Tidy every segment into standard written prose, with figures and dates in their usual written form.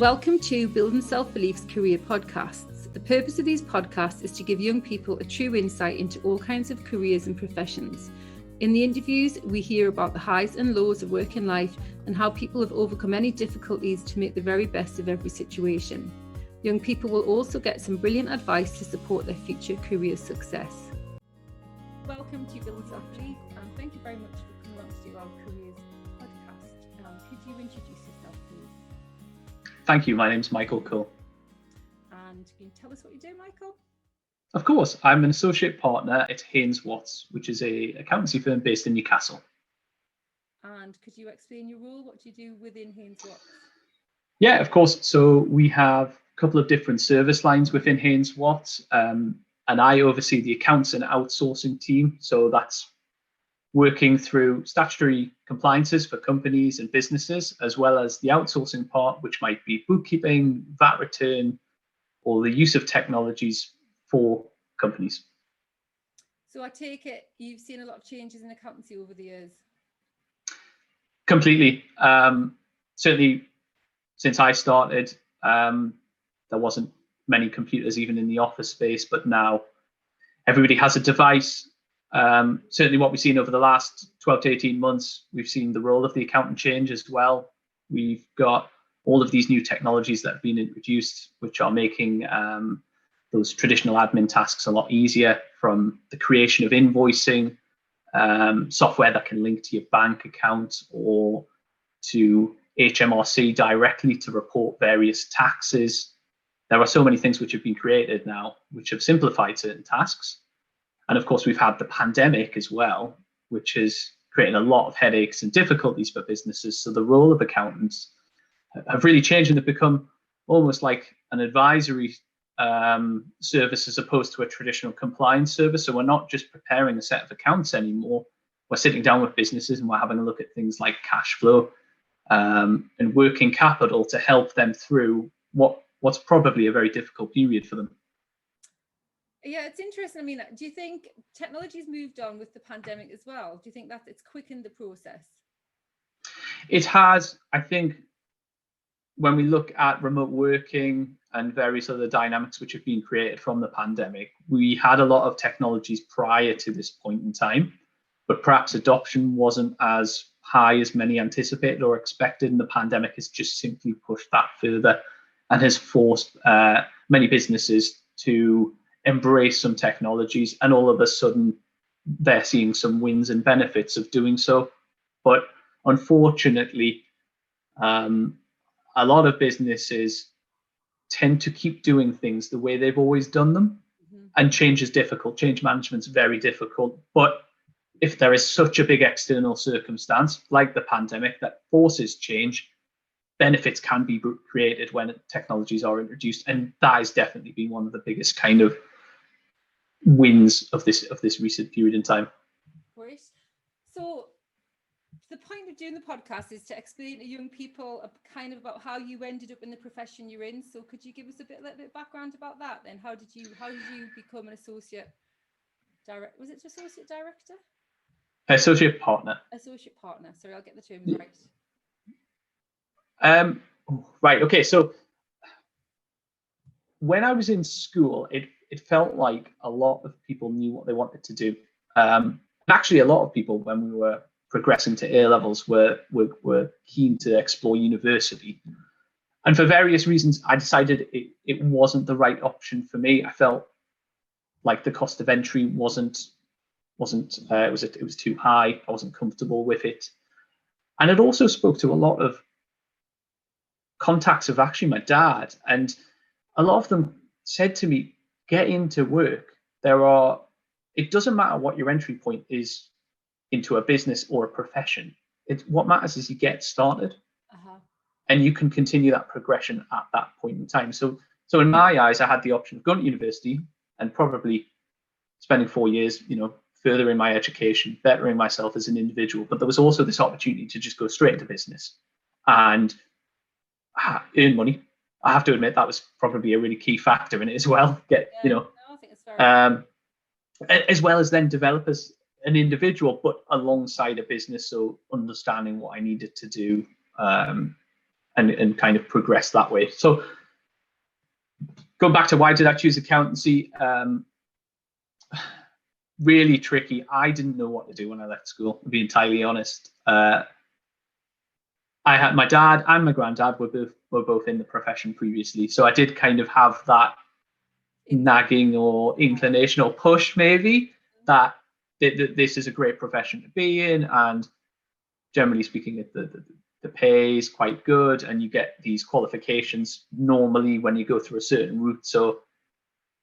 Welcome to Building Self-Belief's career podcasts. The purpose of these podcasts is to give young people a true insight into all kinds of careers and professions. In the interviews, we hear about the highs and lows of working life and how people have overcome any difficulties to make the very best of every situation. Young people will also get some brilliant advice to support their future career success. Welcome to Building Self-Belief, and thank you very much for coming along to do our careers podcast. Could you introduce yourself, please? Thank you. My name's Michael Cole. And can you tell us what you do, Michael? Of course, I'm an associate partner at Haines Watts, which is a accountancy firm based in Newcastle. And could you explain your role? What do you do within Haines Watts? Yeah, of course. So we have a couple of different service lines within Haines Watts, and I oversee the accounts and outsourcing team. So that's working through statutory compliances for companies and businesses, as well as the outsourcing part, which might be bookkeeping, VAT return, or the use of technologies for companies. So I take it you've seen a lot of changes in accountancy over the years. Completely. Certainly since I started, there wasn't many computers even in the office space, but now everybody has a device. Certainly what we've seen over the last 12 to 18 months, we've seen the role of the accountant change as well. We've got all of these new technologies that have been introduced, which are making those traditional admin tasks a lot easier, from the creation of invoicing, software that can link to your bank account, or to HMRC directly to report various taxes. There are so many things which have been created now, which have simplified certain tasks. And of course, we've had the pandemic as well, which has created a lot of headaches and difficulties for businesses. So the role of accountants have really changed, and they've become almost like an advisory service as opposed to a traditional compliance service. So we're not just preparing a set of accounts anymore. We're sitting down with businesses and we're having a look at things like cash flow and working capital to help them through what's probably a very difficult period for them. Yeah, it's interesting. I mean, do you think technology's moved on with the pandemic as well? Do you think that it's quickened the process? It has. I think when we look at remote working and various other dynamics which have been created from the pandemic, we had a lot of technologies prior to this point in time, but perhaps adoption wasn't as high as many anticipated or expected, and the pandemic has just simply pushed that further and has forced many businesses to embrace some technologies, and all of a sudden they're seeing some wins and benefits of doing so. But unfortunately, a lot of businesses tend to keep doing things the way they've always done them. And change is difficult. Change management's very difficult. But if there is such a big external circumstance like the pandemic that forces change, benefits can be created when technologies are introduced. And that has definitely been one of the biggest kind of wins of this recent period in time. Great. So the point of doing the podcast is to explain to young people kind of about how you ended up in the profession you're in. So could you give us a little bit of background about that then? How did you become an associate director? Was it associate director? Associate partner. Associate partner. Sorry, I'll get the terms right. Right. Okay. So when I was in school, it felt like a lot of people knew what they wanted to do. Actually, a lot of people, when we were progressing to A levels, were keen to explore university. And for various reasons, I decided it wasn't the right option for me. I felt like the cost of entry it was too high. I wasn't comfortable with it. And it also spoke to a lot of contacts of actually my dad, and a lot of them said to me, get into work. It doesn't matter what your entry point is into a business or a profession. What matters is you get started, and you can continue that progression at that point in time. So in my eyes, I had the option of going to university and probably spending 4 years, furthering my education, bettering myself as an individual. But there was also this opportunity to just go straight into business and earn money. I have to admit that was probably a really key factor in it as well. I think it's very as well as then develop as an individual, but alongside a business. So understanding what I needed to do and kind of progress that way. So going back to why did I choose accountancy? Really tricky. I didn't know what to do when I left school, to be entirely honest. I had my dad and my granddad were both in the profession previously, so I did kind of have that nagging or inclination or push, maybe, that this is a great profession to be in, and generally speaking, the pay is quite good, and you get these qualifications normally when you go through a certain route. So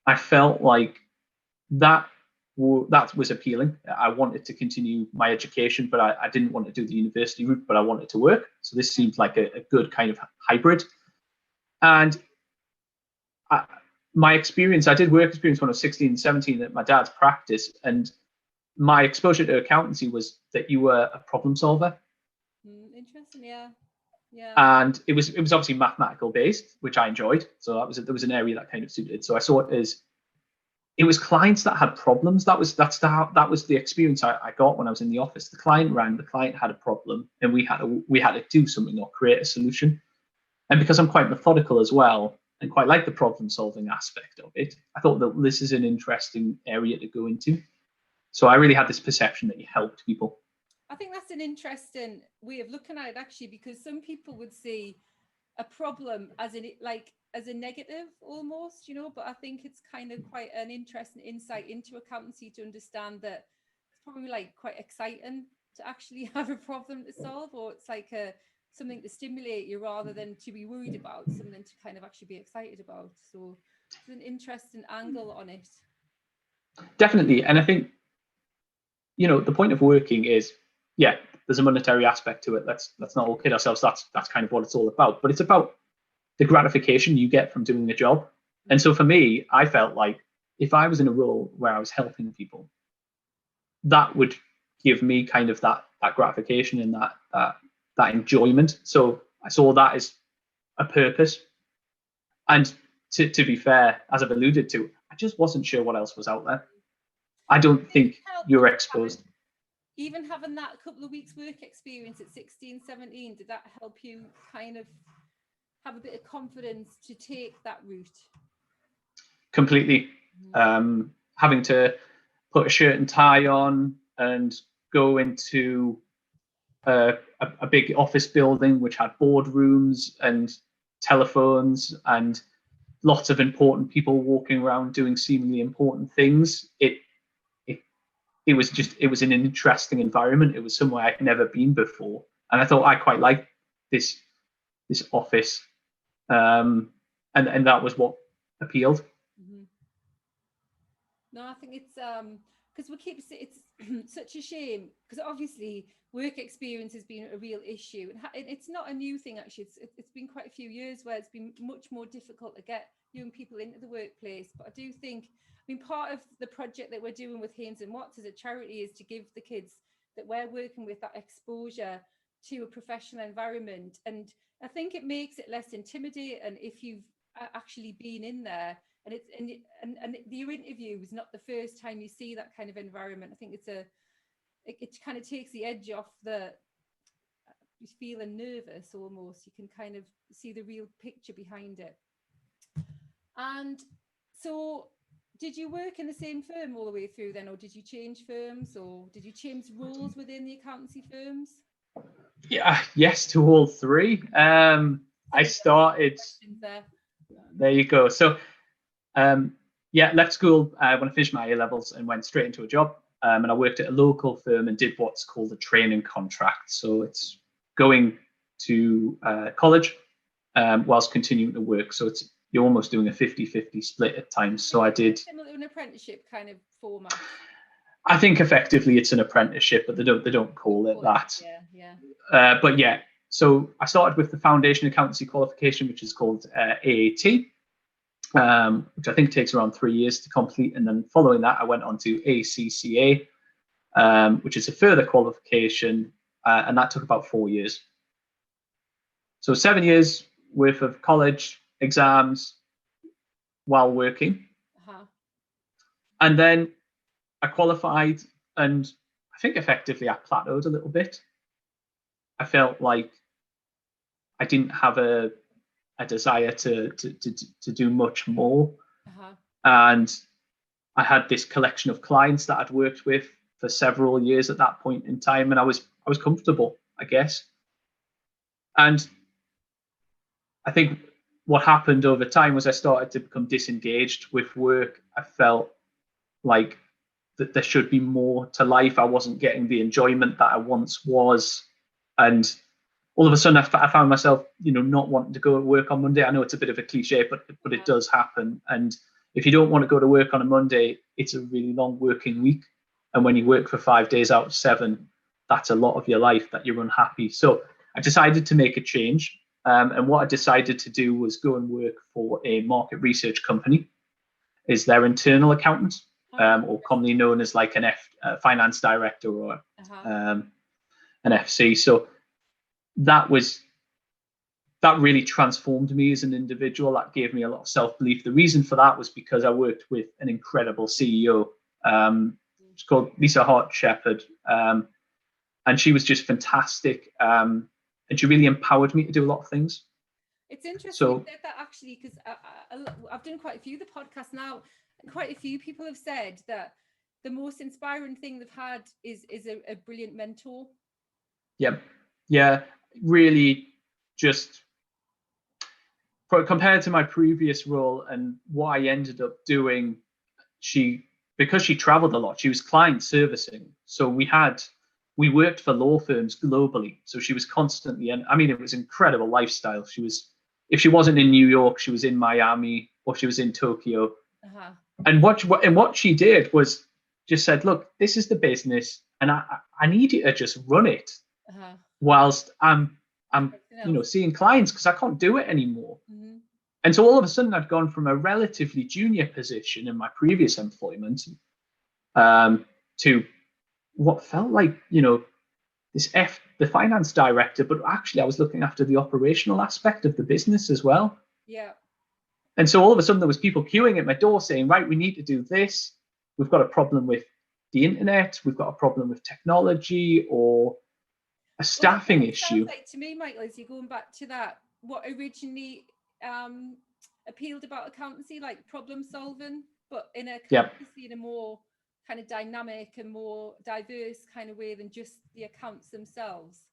I felt like that was appealing. I wanted to continue my education, but I didn't want to do the university route, but I wanted to work. So this seemed like a good kind of hybrid. And my experience, I did work experience when I was 16, 17 at my dad's practice, and my exposure to accountancy was that you were a problem solver. Interesting, yeah. And it was obviously mathematical based, which I enjoyed. So there was an area that kind of suited. So I saw it as it was clients that had problems. That was the experience I got when I was in the office. The client rang, the client had a problem, and we had to do something or create a solution. And because I'm quite methodical as well, and quite like the problem solving aspect of it, I thought that this is an interesting area to go into. So I really had this perception that you helped people. I think that's an interesting way of looking at it, actually, because some people would see a problem as a negative almost, but I think it's kind of quite an interesting insight into accountancy to understand that it's probably like quite exciting to actually have a problem to solve, or it's like something to stimulate you rather than to be worried about, something to kind of actually be excited about. So it's an interesting angle on it. Definitely. And I think, the point of working is, yeah, there's a monetary aspect to it. Let's not all kid ourselves. That's kind of what it's all about. But it's about the gratification you get from doing the job. And so for me, I felt like if I was in a role where I was helping people, that would give me kind of that gratification and that enjoyment. So I saw that as a purpose. And to be fair, as I've alluded to, I just wasn't sure what else was out there. I don't think you're exposed. Even having that couple of weeks work experience at 16, 17, did that help you kind of have a bit of confidence to take that route? Completely. Having to put a shirt and tie on and go into a big office building which had boardrooms and telephones and lots of important people walking around doing seemingly important things. It was an interesting environment. It was somewhere I'd never been before, and I thought I quite liked this office, and that was what appealed. Mm-hmm. No, I think it's because it's such a shame, because obviously work experience has been a real issue, and it's not a new thing actually. It's been quite a few years where it's been much more difficult to get young people into the workplace. But I do think, part of the project that we're doing with Haines Watts as a charity is to give the kids that we're working with that exposure to a professional environment, and I think it makes it less intimidating if you've actually been in there. And your interview is not the first time you see that kind of environment. I think it kind of takes the edge off the feeling nervous almost. You can kind of see the real picture behind it. And so, did you work in the same firm all the way through then, or did you change firms, or did you change roles within the accountancy firms? Yeah, yes to all three. I started. There you go. So. Left school when I finished my A levels and went straight into a job. And I worked at a local firm and did what's called a training contract. So it's going to college whilst continuing to work. So you're almost doing a 50-50 split at times. So I did similar to an apprenticeship kind of format. I think effectively it's an apprenticeship, but they don't call it that. Yeah. But yeah, so I started with the Foundation Accountancy Qualification, which is called AAT. Which I think takes around 3 years to complete. And then following that, I went on to ACCA, which is a further qualification, and that took about 4 years. So 7 years worth of college exams while working. Uh-huh. And then I qualified, and I think effectively I plateaued a little bit. I felt like I didn't have a desire to do much more. And I had this collection of clients that I'd worked with for several years at that point in time, and I was comfortable, I guess. And I think what happened over time was I started to become disengaged with work. I felt like that there should be more to life. I wasn't getting the enjoyment that I once was, and all of a sudden I found myself, not wanting to go to work on Monday. I know it's a bit of a cliche, but it does happen. And if you don't want to go to work on a Monday, it's a really long working week. And when you work for 5 days out of 7, that's a lot of your life that you're unhappy. So I decided to make a change. And what I decided to do was go and work for a market research company, is their internal accountant, or commonly known as like an finance director or an FC. So that really transformed me as an individual. That gave me a lot of self-belief. The reason for that was because I worked with an incredible CEO. She's called Lisa Hart-Shepherd, and she was just fantastic. And she really empowered me to do a lot of things. It's interesting you said that, actually, because I've done quite a few of the podcasts now. Quite a few people have said that the most inspiring thing they've had is a brilliant mentor. Yeah, really. Just compared to my previous role and what I ended up doing, because she traveled a lot, she was client servicing. So we worked for law firms globally. So she was constantly, and I mean, it was an incredible lifestyle. If she wasn't in New York, she was in Miami, or she was in Tokyo. And what she did was just said, look, this is the business, and I need you to just run it whilst I'm seeing clients, because I can't do it anymore. And so all of a sudden I'd gone from a relatively junior position in my previous employment to what felt like, the finance director, but actually I was looking after the operational aspect of the business as well. Yeah. And so all of a sudden there was people queuing at my door saying, right, we need to do this. We've got a problem with the internet. We've got a problem with technology, or a staffing issue. Like to me, Michael, as you're going back to that, what originally appealed about accountancy, like problem solving, but in a more kind of dynamic and more diverse kind of way than just the accounts themselves.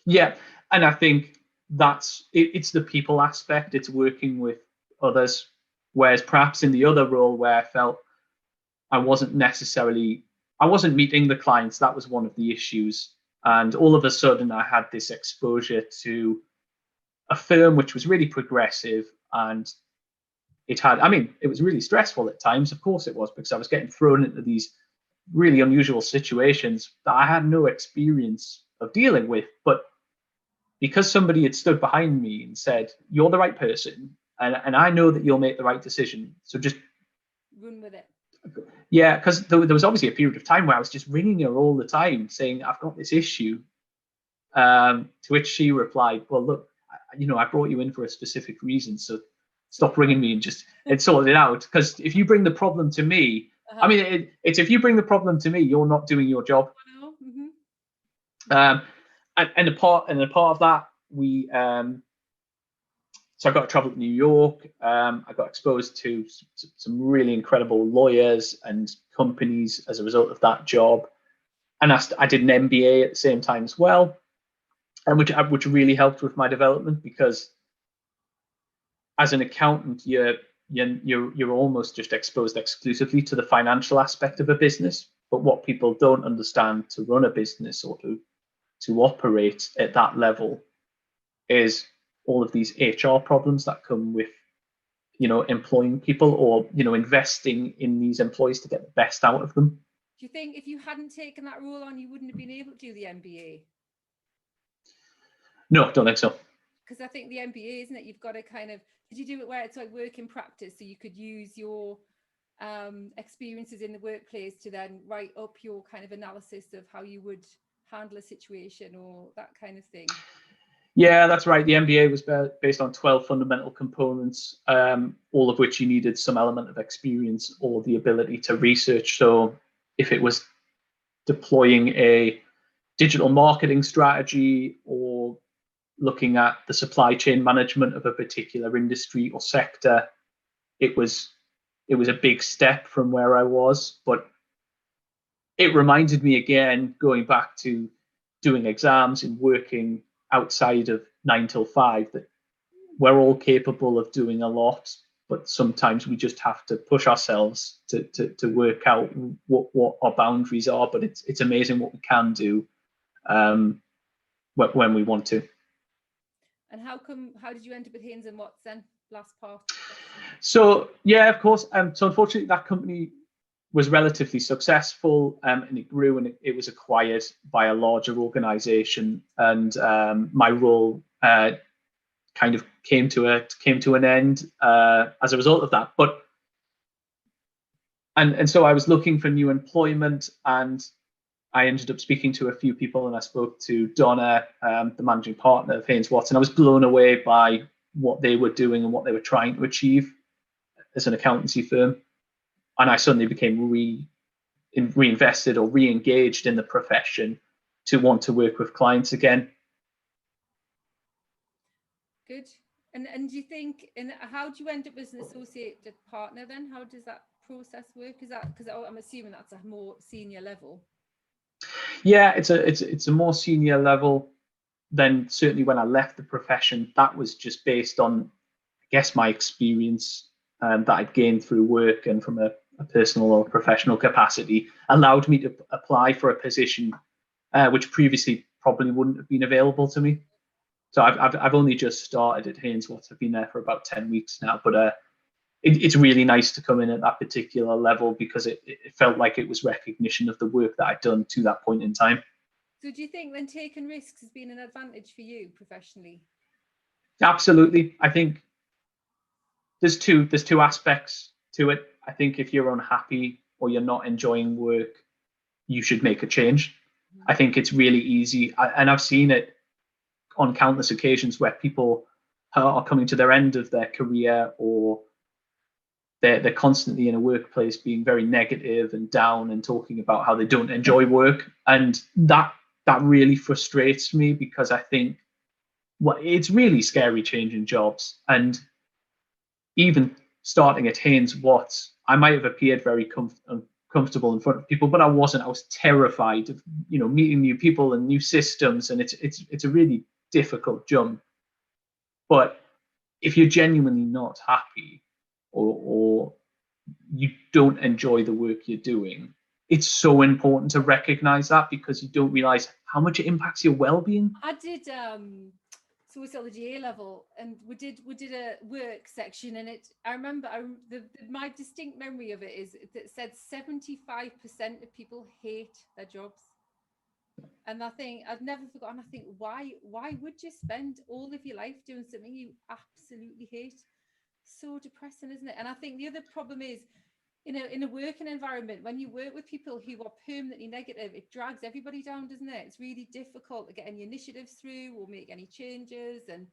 Yeah, and I think it's the people aspect. It's working with others, whereas perhaps in the other role where I felt I wasn't meeting the clients, that was one of the issues. And all of a sudden I had this exposure to a firm which was really progressive, and it was really stressful at times. Of course it was, because I was getting thrown into these really unusual situations that I had no experience of dealing with. But because somebody had stood behind me and said, you're the right person, and I know that you'll make the right decision, so just run with it. Yeah, because there was obviously a period of time where I was just ringing her all the time saying, I've got this issue. To which she replied, well, look, I brought you in for a specific reason, so stop ringing me and sort it out. Because if you bring the problem to me, I mean, it's if you bring the problem to me, you're not doing your job. And a part of that, so I got to travel to New York. I got exposed to some really incredible lawyers and companies as a result of that job. And I did an MBA at the same time as well, and which really helped with my development, because as an accountant, you're almost just exposed exclusively to the financial aspect of a business. But what people don't understand to run a business or to operate at that level is all of these HR problems that come with, employing people, or, investing in these employees to get the best out of them. Do you think if you hadn't taken that role on, you wouldn't have been able to do the MBA? No, don't think so. Because I think the MBA, isn't it? You've got to did you do it where it's like work in practice, so you could use your experiences in the workplace to then write up your kind of analysis of how you would handle a situation or that kind of thing? Yeah, that's right. The MBA was based on 12 fundamental components, all of which you needed some element of experience or the ability to research. So if it was deploying a digital marketing strategy, or looking at the supply chain management of a particular industry or sector, it was a big step from where I was, but it reminded me again, going back to doing exams and working outside of 9 till 5, that we're all capable of doing a lot, but sometimes we just have to push ourselves to work out what our boundaries are. But it's amazing what we can do when we want to. And how did you end up with Haines and Watts then? Last part. So yeah, of course. So unfortunately, that company was relatively successful, and it grew, and it was acquired by a larger organization, and my role kind of came to an end as a result of that. But and so I was looking for new employment, and I ended up speaking to a few people, and I spoke to Donna, the managing partner of Haines Watts, and I was blown away by what they were doing and what they were trying to achieve as an accountancy firm. And I suddenly became reinvested or re-engaged in the profession to want to work with clients again. Good. And do you think, and how do you end up as an associate partner then? How does that process work? Is that, because I'm assuming that's a more senior level? Yeah, it's a more senior level than certainly when I left the profession. That was just based on, I guess, my experience that I'd gained through work, and from a personal or professional capacity, allowed me to apply for a position which previously probably wouldn't have been available to me. So I've only just started at Haines Watts. I've been there for about 10 weeks now, but it's really nice to come in at that particular level, because it felt like it was recognition of the work that I'd done to that point in time. So do you think then taking risks has been an advantage for you professionally? Absolutely. I think there's two aspects to it. I think if you're unhappy or you're not enjoying work, you should make a change. I think it's really easy, and I've seen it on countless occasions where people are coming to their end of their career, or they're constantly in a workplace being very negative and down and talking about how they don't enjoy work, and that really frustrates me, because I think it's really scary changing jobs. And even starting at Haines Watts, I might have appeared very comfortable in front of people, but I wasn't. I was terrified of meeting new people and new systems, and it's a really difficult jump. But if you're genuinely not happy, or you don't enjoy the work you're doing, it's so important to recognize that, because you don't realize how much it impacts your well-being. I did sociology A level, and we did a work section, and I remember my distinct memory of it is that said 75% of people hate their jobs. And I think I've never forgotten. I think, why would you spend all of your life doing something you absolutely hate? So depressing, isn't it? And I think the other problem is, in a working environment, when you work with people who are permanently negative, it drags everybody down, doesn't it? It's really difficult to get any initiatives through or make any changes. And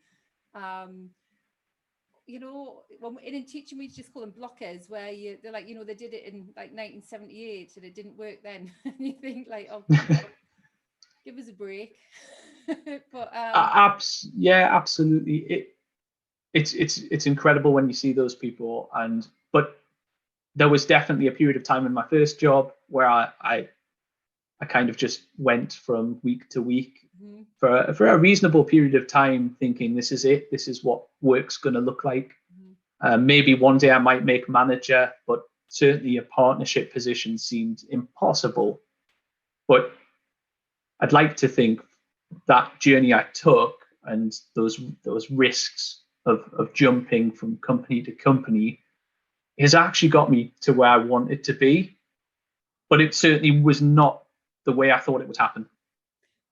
in teaching, we just call them blockers, where they're like, they did it in like 1978 and it didn't work then. And you think like, oh, give us a break. But yeah, absolutely. It's incredible when you see those people. But there was definitely a period of time in my first job where I kind of just went from week to week for a reasonable period of time, thinking this is it. This is what work's going to look like. Maybe one day I might make manager, but certainly a partnership position seemed impossible. But I'd like to think that journey I took, and those risks of jumping from company to company, has actually got me to where I wanted to be. But it certainly was not the way I thought it would happen.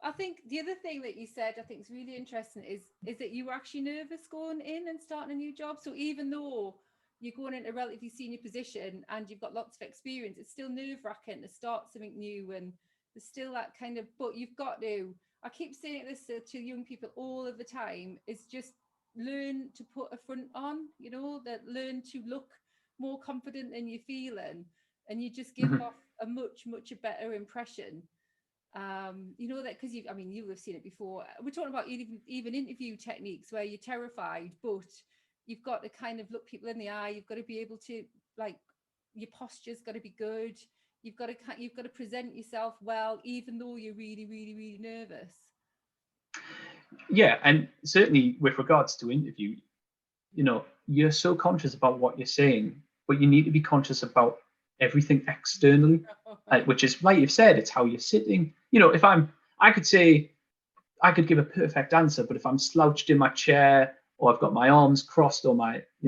I think the other thing that you said, I think is really interesting, is that you were actually nervous going in and starting a new job. So even though you're going into a relatively senior position and you've got lots of experience, it's still nerve-wracking to start something new, and there's still that kind of, but you've got to, I keep saying this to young people all of the time, is just learn to put a front on, that learn to look more confident than you're feeling, and you just give off a much better impression. You know that because you have seen it before. We're talking about even interview techniques where you're terrified, but you've got to kind of look people in the eye. You've got to be able to, like, your posture's got to be good. You've got to present yourself well, even though you're really, really, really nervous. Yeah, and certainly with regards to interview, you're so conscious about what you're saying, but you need to be conscious about everything externally, which is, like you've said, it's how you're sitting. If I could give a perfect answer, but if I'm slouched in my chair, or I've got my arms crossed, or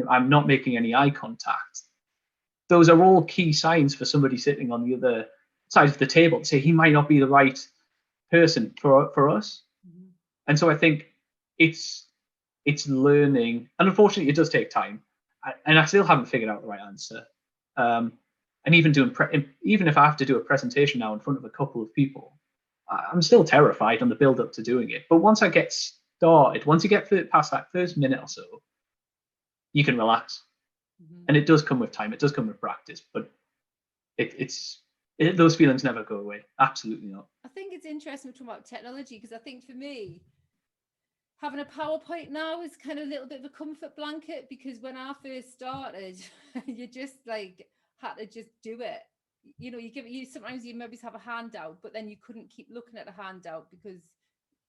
I'm not making any eye contact, those are all key signs for somebody sitting on the other side of the table to say he might not be the right person for us. Mm-hmm. And so I think it's learning, and unfortunately it does take time, and I still haven't figured out the right answer. And even if I have to do a presentation now in front of a couple of people, I'm still terrified on the build up to doing it. But once I get started, once you get past that first minute or so, you can relax. Mm-hmm. And it does come with time. It does come with practice, but those feelings never go away. Absolutely not. I think it's interesting to talk about technology, because I think for me, having a PowerPoint now is kind of a little bit of a comfort blanket, because when I first started, you just like had to just do it. Sometimes you maybe have a handout, but then you couldn't keep looking at a handout because,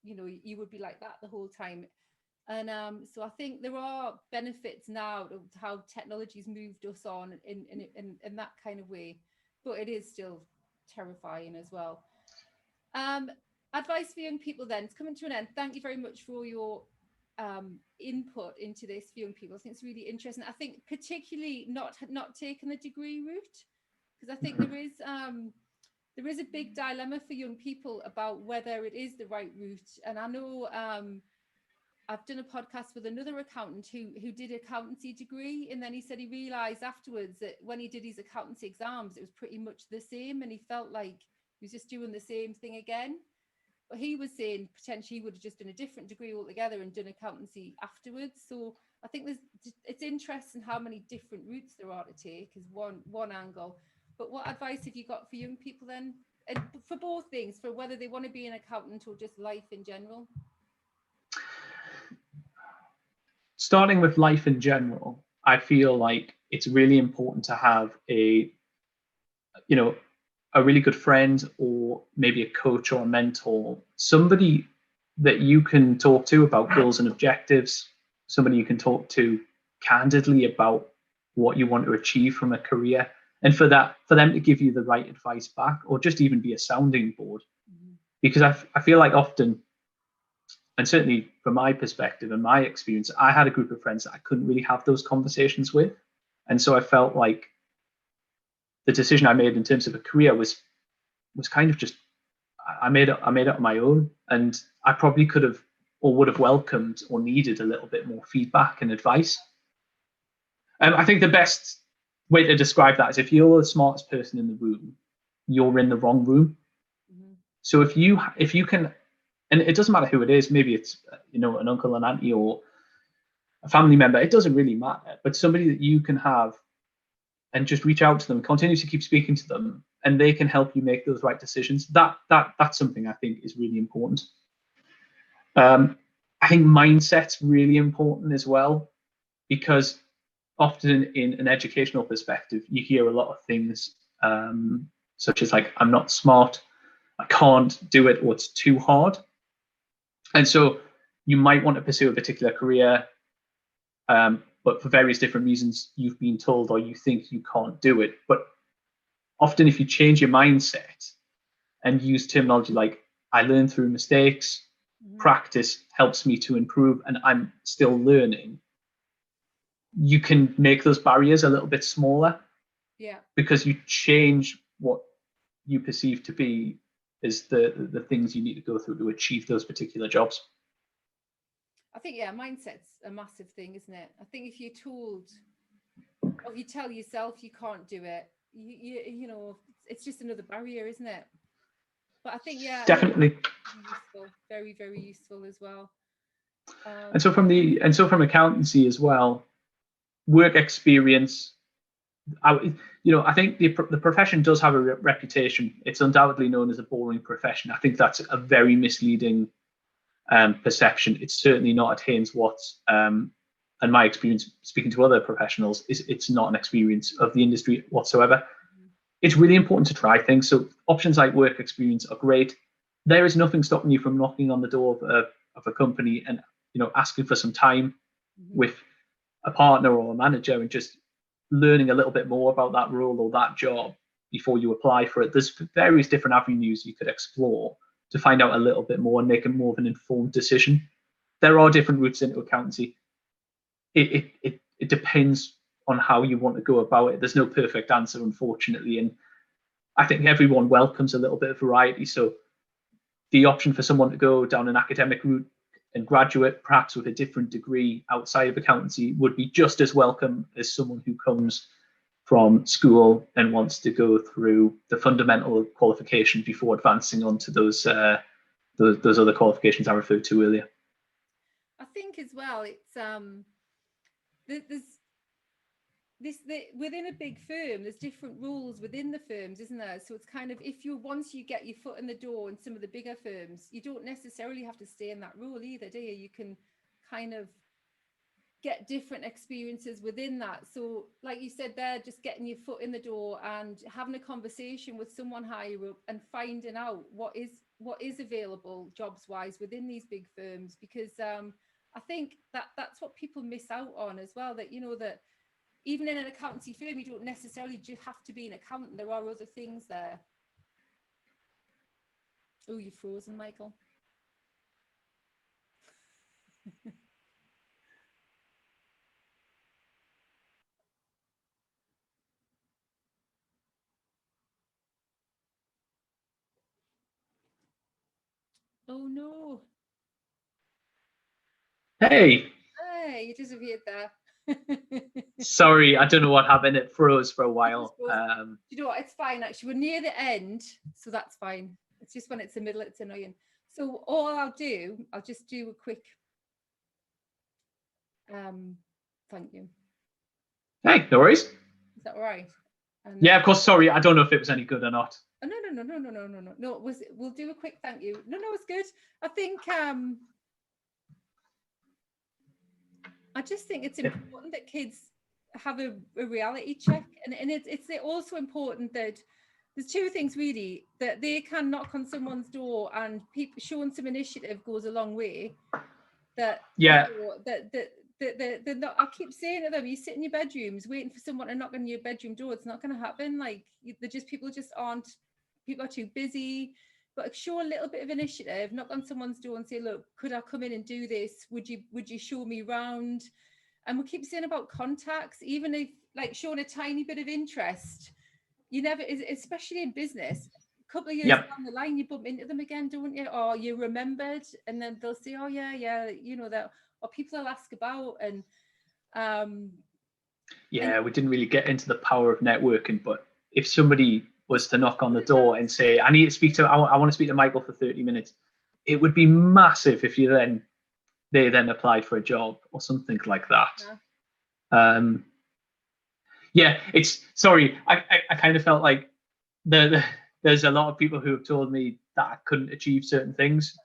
you would be like that the whole time. And so I think there are benefits now to how technology's moved us on in that kind of way, but it is still terrifying as well. Advice for young people then, it's coming to an end. Thank you very much for your input into this for young people. I think it's really interesting. I think particularly not taking the degree route, because I think there is a big dilemma for young people about whether it is the right route. And I know I've done a podcast with another accountant who did accountancy degree, and then he said he realized afterwards that when he did his accountancy exams, it was pretty much the same, and he felt like he was just doing the same thing again. But he was saying potentially he would have just done a different degree altogether and done accountancy afterwards. So I think it's interesting how many different routes there are to take is one angle. But what advice have you got for young people then, and for both things, for whether they want to be an accountant or just life in general? Starting with life in general, I feel like it's really important to have a really good friend, or maybe a coach or a mentor, somebody that you can talk to about goals and objectives, somebody you can talk to candidly about what you want to achieve from a career, and for them to give you the right advice back, or just even be a sounding board. Mm-hmm. Because I feel like often, and certainly from my perspective and my experience, I had a group of friends that I couldn't really have those conversations with. And so I felt like the decision I made in terms of a career was kind of just, I made it on my own, and I probably could have or would have welcomed or needed a little bit more feedback and advice. I think the best way to describe that is, if you're the smartest person in the room, you're in the wrong room. Mm-hmm. So if you can, and it doesn't matter who it is, maybe it's an uncle and auntie or a family member, it doesn't really matter, but somebody that you can have and just reach out to them, continue to keep speaking to them, and they can help you make those right decisions. That's something I think is really important. I think mindset's really important as well, because often in an educational perspective, you hear a lot of things such as like, I'm not smart, I can't do it, or it's too hard. And so you might want to pursue a particular career, but for various different reasons, you've been told or you think you can't do it. But often if you change your mindset and use terminology like, I learn through mistakes, mm-hmm. practice helps me to improve, and I'm still learning, you can make those barriers a little bit smaller. Yeah. Because you change what you perceive to be as the things you need to go through to achieve those particular jobs. I think, mindset's a massive thing, isn't it? I think if you're told, or you tell yourself you can't do it, you know, it's just another barrier, isn't it? But I think, definitely useful, very, very useful as well. And so from accountancy as well, work experience I think the profession does have a reputation. It's undoubtedly known as a boring profession. I think that's a very misleading perception. It's certainly not at Haines Watts. And my experience speaking to other professionals is it's not an experience of the industry whatsoever. It's really important to try things. So options like work experience are great. There is nothing stopping you from knocking on the door of a company and asking for some time with a partner or a manager and just learning a little bit more about that role or that job before you apply for it. There's various different avenues you could explore to find out a little bit more and make a more of an informed decision. There are different routes into accountancy. It depends on how you want to go about it. There's no perfect answer, unfortunately, and I think everyone welcomes a little bit of variety. So the option for someone to go down an academic route and graduate, perhaps with a different degree outside of accountancy, would be just as welcome as someone who comes from school and wants to go through the fundamental qualification before advancing onto those other qualifications I referred to earlier. I think as well, it's within a big firm, there's different rules within the firms, isn't there? So it's kind of, once you get your foot in the door in some of the bigger firms, you don't necessarily have to stay in that role either, do you? You can kind of get different experiences within that. So like you said there, just getting your foot in the door and having a conversation with someone higher up and finding out what is available jobs wise within these big firms, because I think that's what people miss out on as well, that that even in an accountancy firm, you don't necessarily just have to be an accountant. There are other things there. Oh, you're frozen, Michael. Oh no. Hey, you disappeared there. Sorry, I don't know what happened. It froze for a while. You know what? It's fine, actually. We're near the end, so that's fine. It's just when it's the middle, it's annoying. So all I'll just do a quick thank you. Hey, no worries. Is that all right? Yeah, of course. Sorry, I don't know if it was any good or not. Oh, no. We'll do a quick thank you. No, it's good. I think I just think it's important that kids have a reality check, and it's also important that there's two things really, that they can knock on someone's door and people showing some initiative goes a long way. That they're not, I keep saying to them, you sit in your bedrooms waiting for someone to knock on your bedroom door. It's not going to happen. Like people are too busy. But show a little bit of initiative, knock on someone's door and say, look, could I come in and do this? Would you show me round? And we keep saying about contacts, even if like showing a tiny bit of interest, you never, especially in business, a couple of years down the line, you bump into them again, don't you? Or you're remembered, and then they'll say, oh yeah, that, or people will ask about, and we didn't really get into the power of networking, but if somebody was to knock on the door and say, I want to speak to Michael for 30 minutes, it would be massive if they then applied for a job or something like that. It's sorry, I kind of felt like there's a lot of people who have told me that I couldn't achieve certain things,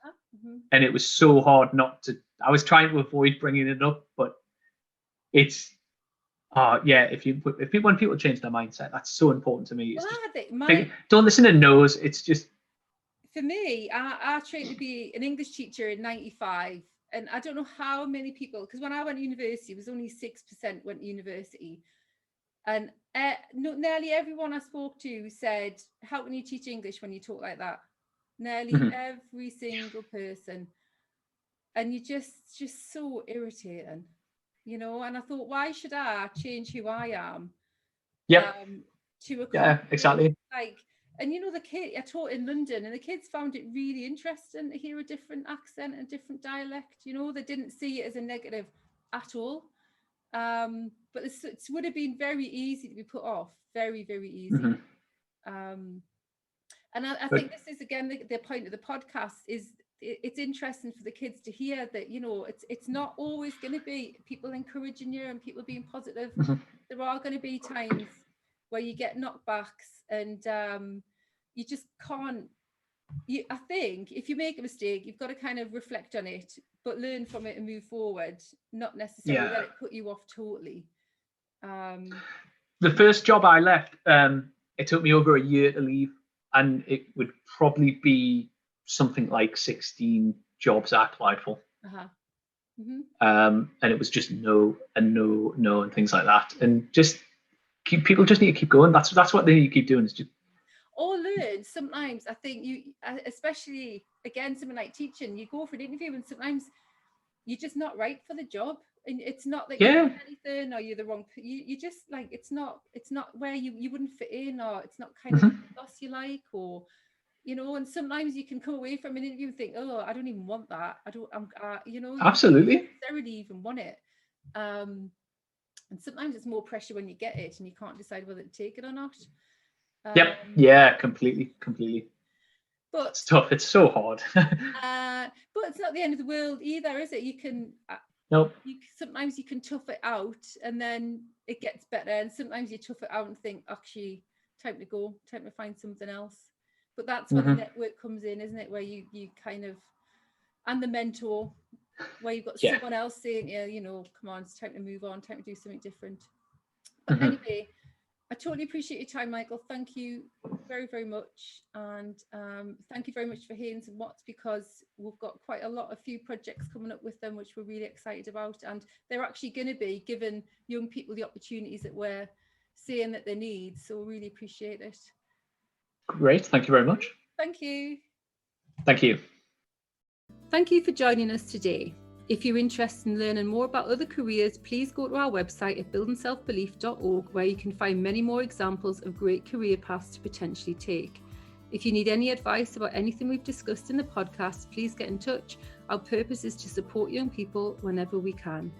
and it was so hard not to. I was trying to avoid bringing it up, but it's when people change their mindset, that's so important to me. Don't listen to no's. It's just, for me, I trained to be an English teacher in '95, and I don't know how many people, because when I went to university, it was only 6% went to university, and nearly everyone I spoke to said, how can you teach English when you talk like that? Nearly every single person. And you're just so irritating, and I thought, why should I change who I am? To a exactly. Like, and the kid, I taught in London, and the kids found it really interesting to hear a different accent and different dialect. They didn't see it as a negative at all. But it would have been very easy to be put off, very, very easy. And I think this is again the point of the podcast is it's interesting for the kids to hear that it's not always going to be people encouraging you and people being positive. There are going to be times where you get knockbacks and you just can't. I think if you make a mistake, you've got to kind of reflect on it, but learn from it and move forward, not necessarily let it put you off totally. The first job I left, it took me over a year to leave, and it would probably be something like 16 jobs I applied for. And it was just no and no and things like that, and just people just need to keep going. That's what they need to keep doing, is just or learn. Sometimes I think you, especially again something like teaching, you go for an interview and sometimes you're just not right for the job, and it's not that you're doing anything or you're the wrong, you just like it's not where you wouldn't fit in, or it's not kind of boss you like, or you know. And sometimes you can come away from an interview and think, oh, I don't even want that. You know, absolutely, you don't necessarily even want it. And sometimes it's more pressure when you get it and you can't decide whether to take it or not. Completely. But it's tough. It's so hard. But it's not the end of the world either, is it? You can sometimes you can tough it out and then it gets better, and sometimes you tough it out and think, actually, time to go, time to find something else. But that's where the network comes in, isn't it? Where you kind of, and the mentor, where you've got someone else saying, you know, come on, it's time to move on, time to do something different. But anyway, I totally appreciate your time, Michael. Thank you very, very much. And thank you very much for Haines and Watts, because we've got quite a few projects coming up with them, which we're really excited about. And they're actually going to be giving young people the opportunities that we're saying that they need. So we really appreciate it. Great. Thank you very much. Thank you. Thank you. Thank you for joining us today. If you're interested in learning more about other careers, please go to our website at buildingselfbelief.org, where you can find many more examples of great career paths to potentially take. If you need any advice about anything we've discussed in the podcast, please get in touch. Our purpose is to support young people whenever we can.